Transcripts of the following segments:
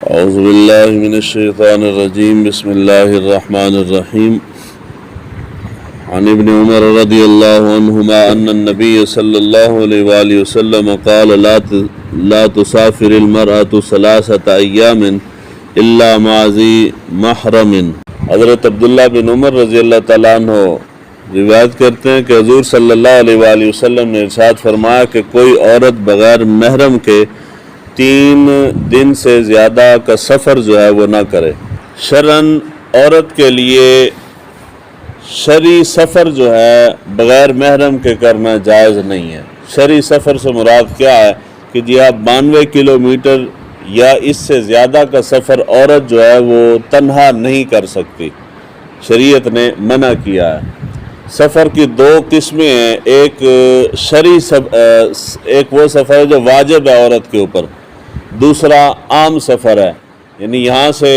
اعوذ باللہ من الشیطان الرجیم بسم اللہ الرحمن الرحیم عن ابن عمر رضی اللہ عنہما ان النبی صلی اللہ علیہ وآلہ وسلم قال لا تسافر المرأة ثلاثة ایام الا مع ذی محرم۔ حضرت عبداللہ بن عمر رضی اللہ تعالیٰ عنہ روایت کرتے ہیں کہ حضور صلی اللہ علیہ وآلہ وسلم نے ارشاد فرمایا کہ کوئی عورت بغیر محرم کے 3 دن سے زیادہ کا سفر جو ہے وہ نہ کرے۔ شرعاً عورت کے لیے شرعی سفر جو ہے بغیر محرم کے کرنا جائز نہیں ہے۔ شرعی سفر سے مراد کیا ہے کہ جی آپ 92 کلومیٹر یا اس سے زیادہ کا سفر عورت جو ہے وہ تنہا نہیں کر سکتی، شریعت نے منع کیا ہے۔ سفر کی 2 قسمیں ہیں، ایک شرعی ایک وہ سفر ہے جو واجب ہے عورت کے اوپر، دوسرا عام سفر ہے، یعنی یہاں سے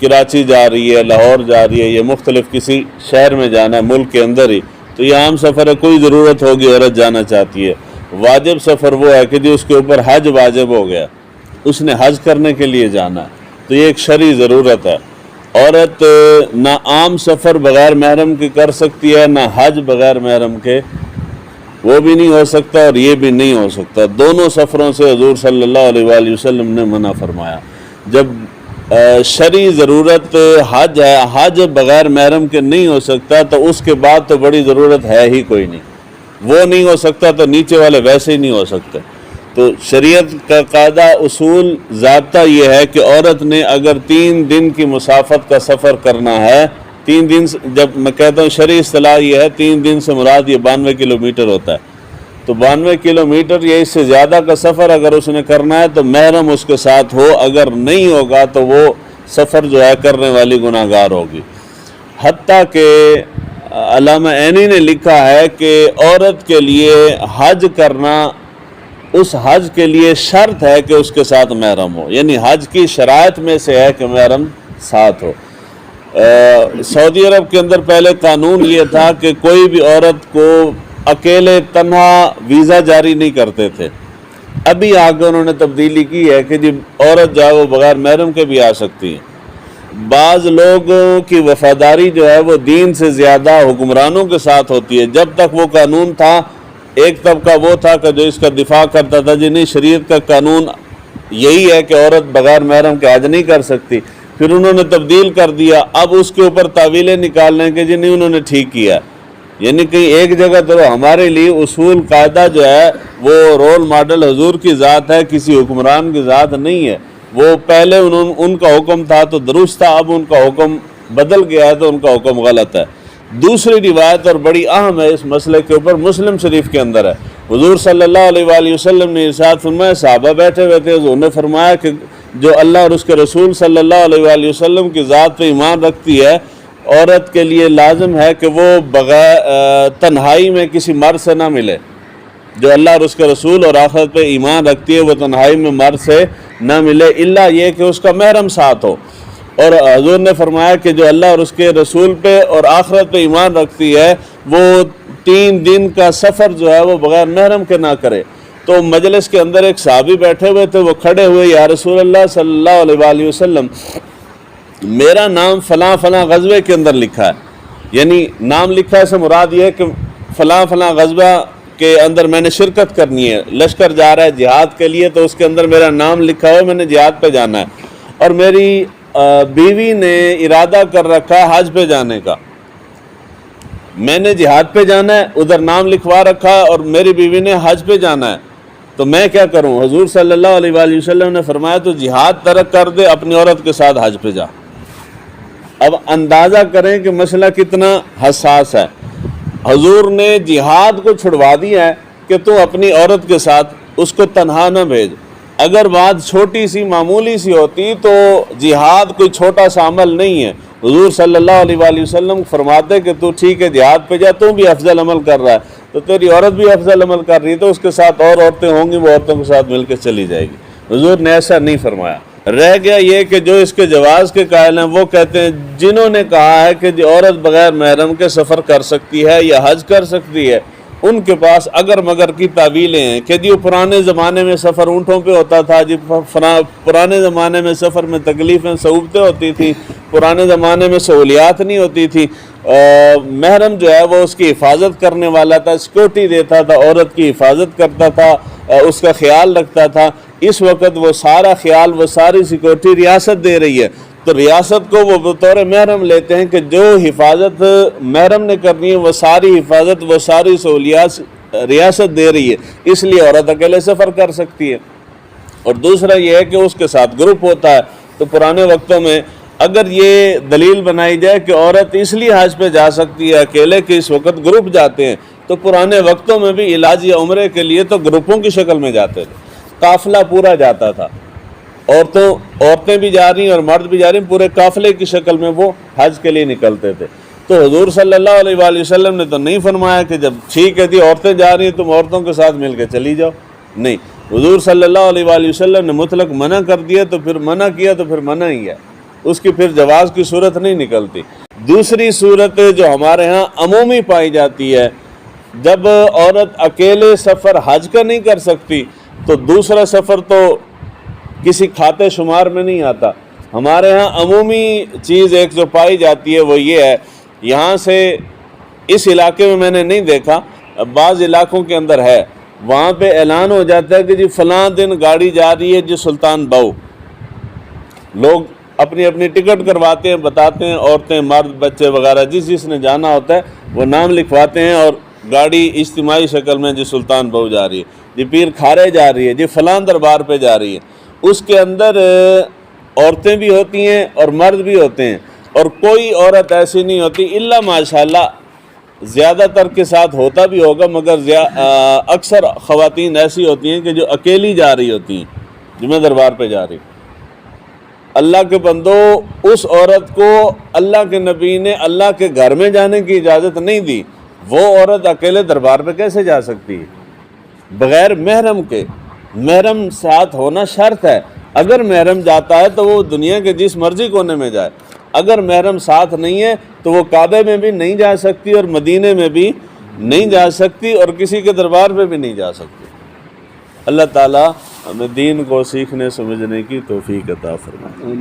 کراچی جا رہی ہے، لاہور جا رہی ہے، یہ مختلف کسی شہر میں جانا ہے ملک کے اندر ہی، تو یہ عام سفر ہے، کوئی ضرورت ہوگی عورت جانا چاہتی ہے۔ واجب سفر وہ ہے کہ جو اس کے اوپر حج واجب ہو گیا، اس نے حج کرنے کے لیے جانا ہے، تو یہ ایک شرعی ضرورت ہے۔ عورت نہ عام سفر بغیر محرم کے کر سکتی ہے، نہ حج بغیر محرم کے وہ بھی نہیں ہو سکتا اور یہ بھی نہیں ہو سکتا۔ دونوں سفروں سے حضور صلی اللہ علیہ وآلہ وسلم نے منع فرمایا۔ جب شرعی ضرورت حج ہے، حج بغیر محرم کے نہیں ہو سکتا تو اس کے بعد تو بڑی ضرورت ہے ہی کوئی نہیں، وہ نہیں ہو سکتا تو نیچے والے ویسے ہی نہیں ہو سکتے۔ تو شریعت کا قاعدہ اصول ضابطہ یہ ہے کہ عورت نے اگر 3 دن کی مسافت کا سفر کرنا ہے، 3 دن، جب میں کہتا ہوں شرعی اصطلاح یہ ہے 3 دن سے مراد یہ 92 کلومیٹر ہوتا ہے، تو 92 کلومیٹر یا اس سے زیادہ کا سفر اگر اس نے کرنا ہے تو محرم اس کے ساتھ ہو، اگر نہیں ہوگا تو وہ سفر جو ہے کرنے والی گناہ گار ہوگی۔ حتیٰ کہ علامہ عینی نے لکھا ہے کہ عورت کے لیے حج کرنا، اس حج کے لیے شرط ہے کہ اس کے ساتھ محرم ہو، یعنی حج کی شرائط میں سے ہے کہ محرم ساتھ ہو۔ سعودی عرب کے اندر پہلے قانون یہ تھا کہ کوئی بھی عورت کو اکیلے تنہا ویزا جاری نہیں کرتے تھے، ابھی آگے انہوں نے تبدیلی کی ہے کہ جی عورت جو ہے وہ بغیر محرم کے بھی آ سکتی ہے۔ بعض لوگوں کی وفاداری جو ہے وہ دین سے زیادہ حکمرانوں کے ساتھ ہوتی ہے۔ جب تک وہ قانون تھا، ایک طبقہ وہ تھا کہ جو اس کا دفاع کرتا تھا جی نہیں شریعت کا قانون یہی ہے کہ عورت بغیر محرم کے حج نہیں کر سکتی، پھر انہوں نے تبدیل کر دیا، اب اس کے اوپر تعویلیں نکالنے کے جی نہیں انہوں نے ٹھیک کیا، یعنی کہیں ایک جگہ تو ہمارے لیے اصول قاعدہ جو ہے وہ رول ماڈل حضور کی ذات ہے، کسی حکمران کی ذات نہیں ہے۔ وہ پہلے ان کا حکم تھا تو درست تھا، اب ان کا حکم بدل گیا ہے تو ان کا حکم غلط ہے۔ دوسری روایت اور بڑی اہم ہے اس مسئلے کے اوپر، مسلم شریف کے اندر ہے، حضور صلی اللہ علیہ وآلہ وسلم نے ارشاد فرمایا، صحابہ بیٹھے ہوئے تھے، حضور نے فرمایا کہ جو اللہ اور اس کے رسول صلی اللہ علیہ وآلہ وسلم کی ذات پہ ایمان رکھتی ہے، عورت کے لیے لازم ہے کہ وہ بغیر تنہائی میں کسی مرد سے نہ ملے۔ جو اللہ اور اس کے رسول اور آخرت پہ ایمان رکھتی ہے وہ تنہائی میں مرد سے نہ ملے، الا یہ کہ اس کا محرم ساتھ ہو۔ اور حضور نے فرمایا کہ جو اللہ اور اس کے رسول پہ اور آخرت پہ ایمان رکھتی ہے وہ 3 دن کا سفر جو ہے وہ بغیر محرم کے نہ کرے۔ تو مجلس کے اندر ایک صحابی بیٹھے ہوئے تھے، وہ کھڑے ہوئے، یا رسول اللہ صلی اللہ علیہ وآلہ وسلم میرا نام فلاں فلاں غزوے کے اندر لکھا ہے، یعنی نام لکھا ہے سے مراد یہ ہے کہ فلاں فلاں غزوہ کے اندر میں نے شرکت کرنی ہے، لشکر جا رہا ہے جہاد کے لیے تو اس کے اندر میرا نام لکھا ہوا ہے، میں نے جہاد پہ جانا ہے، اور میری بیوی نے ارادہ کر رکھا ہے حج پہ جانے کا، میں نے جہاد پہ جانا ہے، ادھر نام لکھوا رکھا ہے، اور میری بیوی نے حج پہ جانا ہے، تو میں کیا کروں؟ حضور صلی اللہ علیہ وآلہ وسلم نے فرمایا تو جہاد ترک کر دے، اپنی عورت کے ساتھ حج پہ جا۔ اب اندازہ کریں کہ مسئلہ کتنا حساس ہے۔ حضور نے جہاد کو چھڑوا دیا ہے کہ تو اپنی عورت کے ساتھ اس کو تنہا نہ بھیج۔ اگر بات چھوٹی سی معمولی سی ہوتی تو جہاد کوئی چھوٹا سا عمل نہیں ہے، حضور صلی اللہ علیہ وآلہ وسلم فرماتے کہ تو ٹھیک ہے جہاد پہ جا، تو بھی افضل عمل کر رہا ہے تو تیری عورت بھی افضل عمل کر رہی ہے تو اس کے ساتھ اور عورتیں ہوں گی، وہ عورتوں کے ساتھ مل کے چلی جائے گی۔ حضور نے ایسا نہیں فرمایا۔ رہ گیا یہ کہ جو اس کے جواز کے قائل ہیں وہ کہتے ہیں جنہوں نے کہا ہے کہ جو عورت بغیر محرم کے سفر کر سکتی ہے یا حج کر سکتی ہے، ان کے پاس اگر مگر کی تعویلیں ہیں کہ جی پرانے زمانے میں سفر اونٹوں پہ ہوتا تھا، جی پرانے زمانے میں سفر میں تکلیفیں صعوبتیں ہوتی تھیں، پرانے زمانے میں سہولیات نہیں ہوتی تھی، محرم جو ہے وہ اس کی حفاظت کرنے والا تھا، سیکورٹی دیتا تھا، عورت کی حفاظت کرتا تھا، اس کا خیال رکھتا تھا۔ اس وقت وہ سارا خیال، وہ ساری سیکورٹی ریاست دے رہی ہے، تو ریاست کو وہ بطور محرم لیتے ہیں کہ جو حفاظت محرم نے کرنی ہے وہ ساری حفاظت، وہ ساری سہولیات ریاست دے رہی ہے، اس لیے عورت اکیلے سفر کر سکتی ہے۔ اور دوسرا یہ ہے کہ اس کے ساتھ گروپ ہوتا ہے، تو پرانے وقتوں میں اگر یہ دلیل بنائی جائے کہ عورت اس لیے حج پہ جا سکتی ہے اکیلے کہ اس وقت گروپ جاتے ہیں، تو پرانے وقتوں میں بھی علاج یا عمرے کے لیے تو گروپوں کی شکل میں جاتے تھے، قافلہ پورا جاتا تھا، عورتیں بھی جا رہی ہیں اور مرد بھی جا رہی ہیں، پورے قافلے کی شکل میں وہ حج کے لیے نکلتے تھے۔ تو حضور صلی اللہ علیہ وآلہ وسلم نے تو نہیں فرمایا کہ جب ٹھیک ہے جی عورتیں جا رہی ہیں تم عورتوں کے ساتھ مل کے چلی جاؤ، نہیں، حضور صلی اللہ علیہ وآلہ وسلم نے مطلق منع کر دیا، تو پھر منع کیا تو پھر منع ہی ہے، اس کی پھر جواز کی صورت نہیں نکلتی۔ دوسری صورت جو ہمارے ہاں عمومی پائی جاتی ہے، جب عورت اکیلے سفر حج کا نہیں کر سکتی تو دوسرا سفر تو کسی کھاتے شمار میں نہیں آتا۔ ہمارے ہاں عمومی چیز ایک جو پائی جاتی ہے وہ یہ ہے، یہاں سے اس علاقے میں نے نہیں دیکھا، بعض علاقوں کے اندر ہے، وہاں پہ اعلان ہو جاتا ہے کہ جی فلاں دن گاڑی جا رہی ہے جی سلطان باؤ، لوگ اپنی اپنی ٹکٹ کرواتے ہیں، بتاتے ہیں، عورتیں مرد بچے وغیرہ جس نے جانا ہوتا ہے وہ نام لکھواتے ہیں، اور گاڑی اجتماعی شکل میں جی سلطان باؤ جا رہی ہے، جی پیر کھارے جا رہی ہے، جی فلاں دربار پہ جا رہی ہے۔ اس کے اندر عورتیں بھی ہوتی ہیں اور مرد بھی ہوتے ہیں، اور کوئی عورت ایسی نہیں ہوتی الا ماشاءاللہ زیادہ تر کے ساتھ ہوتا بھی ہوگا، مگر اکثر خواتین ایسی ہوتی ہیں کہ جو اکیلی جا رہی ہوتی ہیں، جمعہ دربار پہ جا رہی۔ اللہ کے بندو، اس عورت کو اللہ کے نبی نے اللہ کے گھر میں جانے کی اجازت نہیں دی، وہ عورت اکیلے دربار پہ کیسے جا سکتی ہے بغیر محرم کے؟ محرم ساتھ ہونا شرط ہے۔ اگر محرم جاتا ہے تو وہ دنیا کے جس مرضی کونے میں جائے، اگر محرم ساتھ نہیں ہے تو وہ کعبے میں بھی نہیں جا سکتی اور مدینے میں بھی نہیں جا سکتی اور کسی کے دربار پہ بھی نہیں جا سکتی۔ اللہ تعالیٰ ہمیں دین کو سیکھنے سمجھنے کی توفیق عطا فرمائے۔